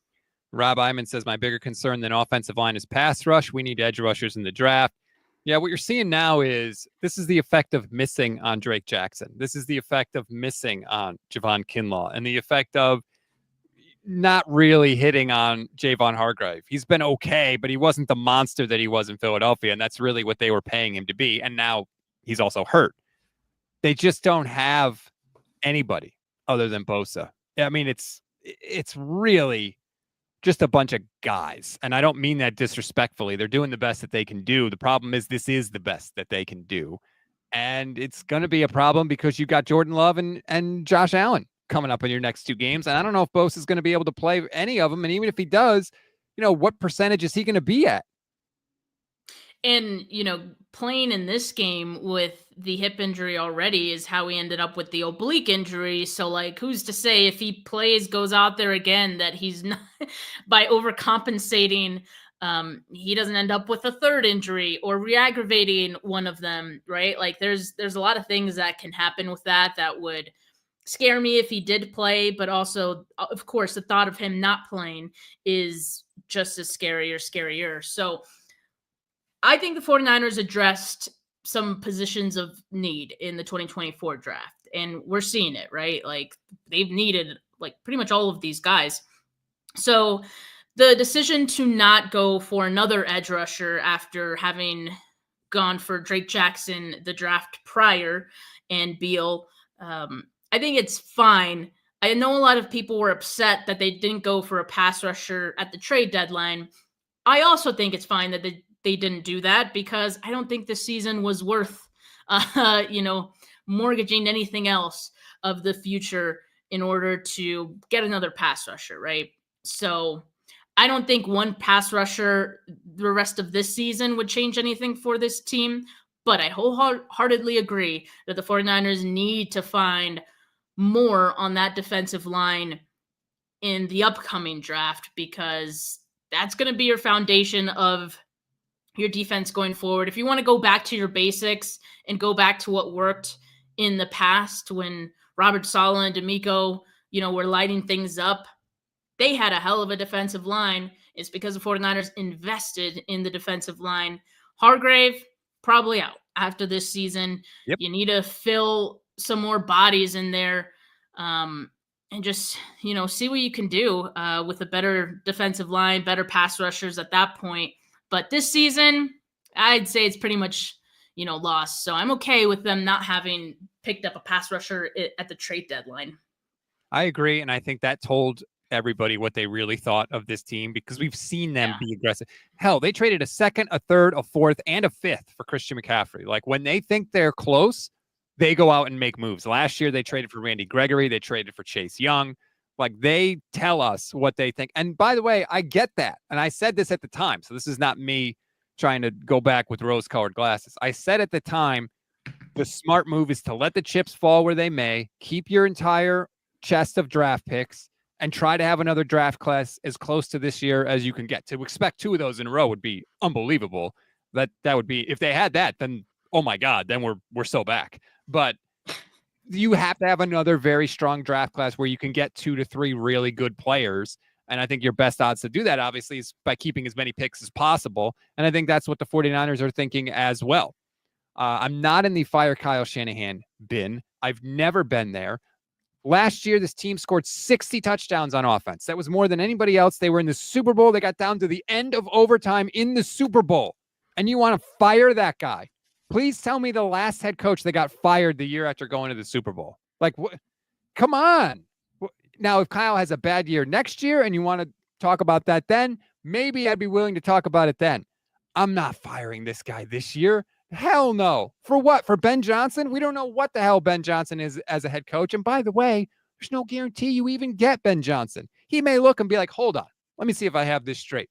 Rob Iman says, my bigger concern than offensive line is pass rush. We need edge rushers in the draft. Yeah, what you're seeing now is this is the effect of missing on Drake Jackson. This is the effect of missing on Javon Kinlaw, and the effect of not really hitting on Javon Hargrave. He's been okay, but he wasn't the monster that he was in Philadelphia, and that's really what they were paying him to be. And now he's also hurt. They just don't have anybody other than Bosa. I mean, it's really just a bunch of guys. And I don't mean that disrespectfully. They're doing the best that they can do. The problem is this is the best that they can do. And it's going to be a problem because you got Jordan Love and Josh Allen coming up in your next two games. And I don't know if Bosa is going to be able to play any of them. And even if he does, what percentage is he going to be at? And, playing in this game with the hip injury already is how he ended up with the oblique injury. So, like, who's to say if he goes out there again, that he's not, by overcompensating, he doesn't end up with a third injury or re-aggravating one of them, right? Like, there's a lot of things that can happen with that would scare me if he did play, but also, of course, the thought of him not playing is just as scary or scarier. So I think the 49ers addressed some positions of need in the 2024 draft, and we're seeing it, right? Like, they've needed, like, pretty much all of these guys. So the decision to not go for another edge rusher after having gone for Drake Jackson the draft prior and Beal, I think it's fine. I know a lot of people were upset that they didn't go for a pass rusher at the trade deadline. I also think it's fine that they didn't do that, because I don't think this season was worth, mortgaging anything else of the future in order to get another pass rusher, right? So I don't think one pass rusher the rest of this season would change anything for this team, but I wholeheartedly agree that the 49ers need to find more on that defensive line in the upcoming draft, because that's going to be your foundation of your defense going forward. If you want to go back to your basics and go back to what worked in the past when Robert Saleh and D'Amico were lighting things up. They had a hell of a defensive line. It's because the 49ers invested in the defensive line. Hargrave, probably out after this season. Yep. You need to fill some more bodies in there, and just, see what you can do with a better defensive line, better pass rushers at that point. But this season, I'd say it's pretty much, lost. So I'm okay with them not having picked up a pass rusher at the trade deadline. I agree. And I think that told everybody what they really thought of this team, because we've seen them be aggressive. Hell, they traded a second, a third, a fourth, and a fifth for Christian McCaffrey. Like, when they think they're close, they go out and make moves. Last year, they traded for Randy Gregory. They traded for Chase Young. Like, they tell us what they think. And by the way, I get that. And I said this at the time. So this is not me trying to go back with rose-colored glasses. I said at the time, the smart move is to let the chips fall where they may, keep your entire chest of draft picks, and try to have another draft class as close to this year as you can get. To expect 2 of those in a row would be unbelievable. That would be, if they had that, then, oh my God, then we're so back. But you have to have another very strong draft class where you can get 2 to 3 really good players. And I think your best odds to do that, obviously, is by keeping as many picks as possible. And I think that's what the 49ers are thinking as well. I'm not in the fire Kyle Shanahan bin. I've never been there. Last year, this team scored 60 touchdowns on offense. That was more than anybody else. They were in the Super Bowl. They got down to the end of overtime in the Super Bowl. And you want to fire that guy? Please tell me the last head coach that got fired the year after going to the Super Bowl. Like, come on. Now, if Kyle has a bad year next year and you want to talk about that then, maybe I'd be willing to talk about it then. I'm not firing this guy this year. Hell no. For what? For Ben Johnson? We don't know what the hell Ben Johnson is as a head coach. And by the way, there's no guarantee you even get Ben Johnson. He may look and be like, hold on, let me see if I have this straight.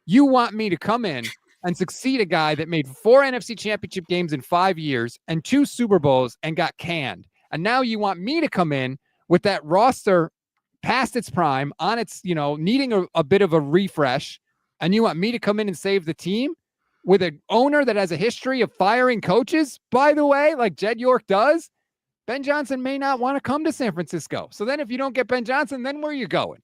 You want me to come in and succeed a guy that made 4 NFC championship games in 5 years and 2 Super Bowls and got canned. And now you want me to come in with that roster past its prime, on its, needing a bit of a refresh. And you want me to come in and save the team with an owner that has a history of firing coaches, by the way, like Jed York does. Ben Johnson may not want to come to San Francisco. So then if you don't get Ben Johnson, then where are you going?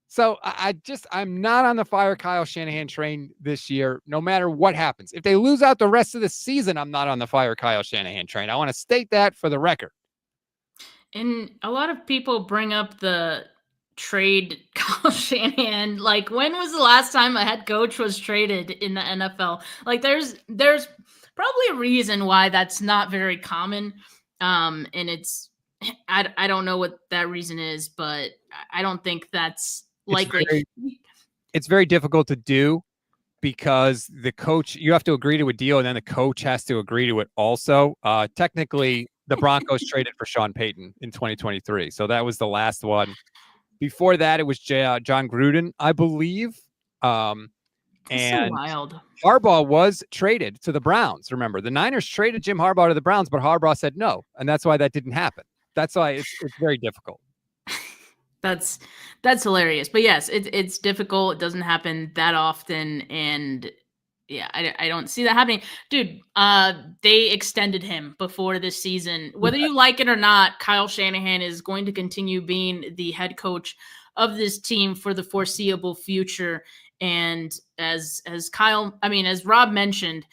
So I'm not on the fire Kyle Shanahan train this year, no matter what happens. If they lose out the rest of the season, I'm not on the fire Kyle Shanahan train. I want to state that for the record. And a lot of people bring up the trade Kyle Shanahan. Like, when was the last time a head coach was traded in the NFL? Like, there's probably a reason why that's not very common. And it's, I don't know what that reason is, but I don't think that's likely. It's very difficult to do because the coach, you have to agree to a deal, and then the coach has to agree to it also. Technically, the Broncos traded for Sean Payton in 2023. So that was the last one. Before that, it was John Gruden, I believe. And so wild. Harbaugh was traded to the Browns. Remember, the Niners traded Jim Harbaugh to the Browns, but Harbaugh said no. And that's why that didn't happen. That's why it's very difficult. That's hilarious. But yes, it's difficult. It doesn't happen that often. And yeah, I don't see that happening. Dude, they extended him before this season. Whether you like it or not, Kyle Shanahan is going to continue being the head coach of this team for the foreseeable future. And as Rob mentioned,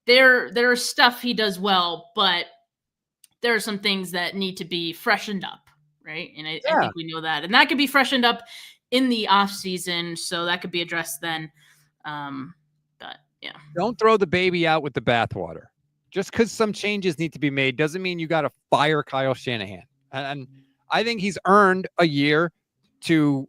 there are stuff he does well, but there are some things that need to be freshened up, right? And I think we know that. And that could be freshened up in the offseason, so that could be addressed then. But yeah. Don't throw the baby out with the bathwater. Just because some changes need to be made doesn't mean you got to fire Kyle Shanahan. And I think he's earned a year to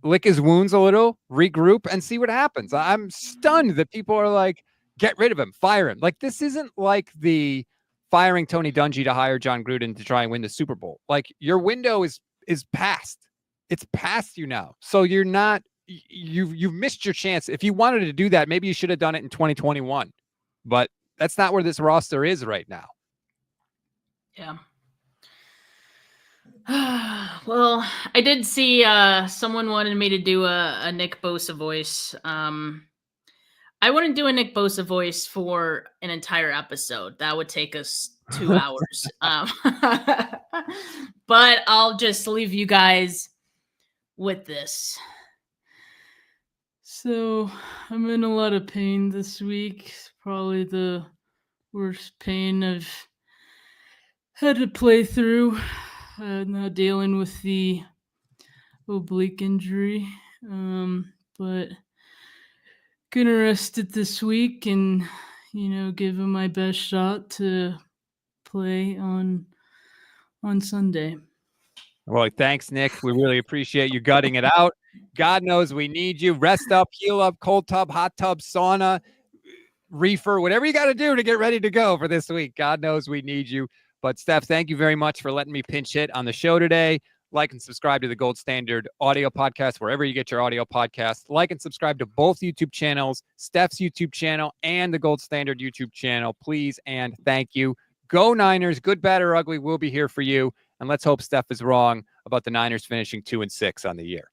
lick his wounds a little, regroup, and see what happens. I'm stunned that people are like, get rid of him, fire him. Like, this isn't like the firing Tony Dungy to hire John Gruden to try and win the Super Bowl. Like, your window is past. It's past you now. So you're not, you've missed your chance. If you wanted to do that, maybe you should have done it in 2021. But that's not where this roster is right now. Yeah. Well, I did see someone wanted me to do a Nick Bosa voice. I wouldn't do a Nick Bosa voice for an entire episode. That would take us 2 hours. But I'll just leave you guys with this. So I'm in a lot of pain this week. Probably the worst pain I've had to play through. Now dealing with the oblique injury. But gonna rest it this week and, give it my best shot to play on Sunday. Well, thanks, Nick. We really appreciate you gutting it out. God knows we need you. Rest up, heal up, cold tub, hot tub, sauna, reefer, whatever you got to do to get ready to go for this week. God knows we need you. But Steph, thank you very much for letting me pinch hit on the show today. Like and subscribe to the Gold Standard audio podcast, wherever you get your audio podcast. Like and subscribe to both YouTube channels, Steph's YouTube channel and the Gold Standard YouTube channel. Please and thank you. Go Niners, good, bad, or ugly. We'll be here for you. And let's hope Steph is wrong about the Niners finishing 2-6 on the year.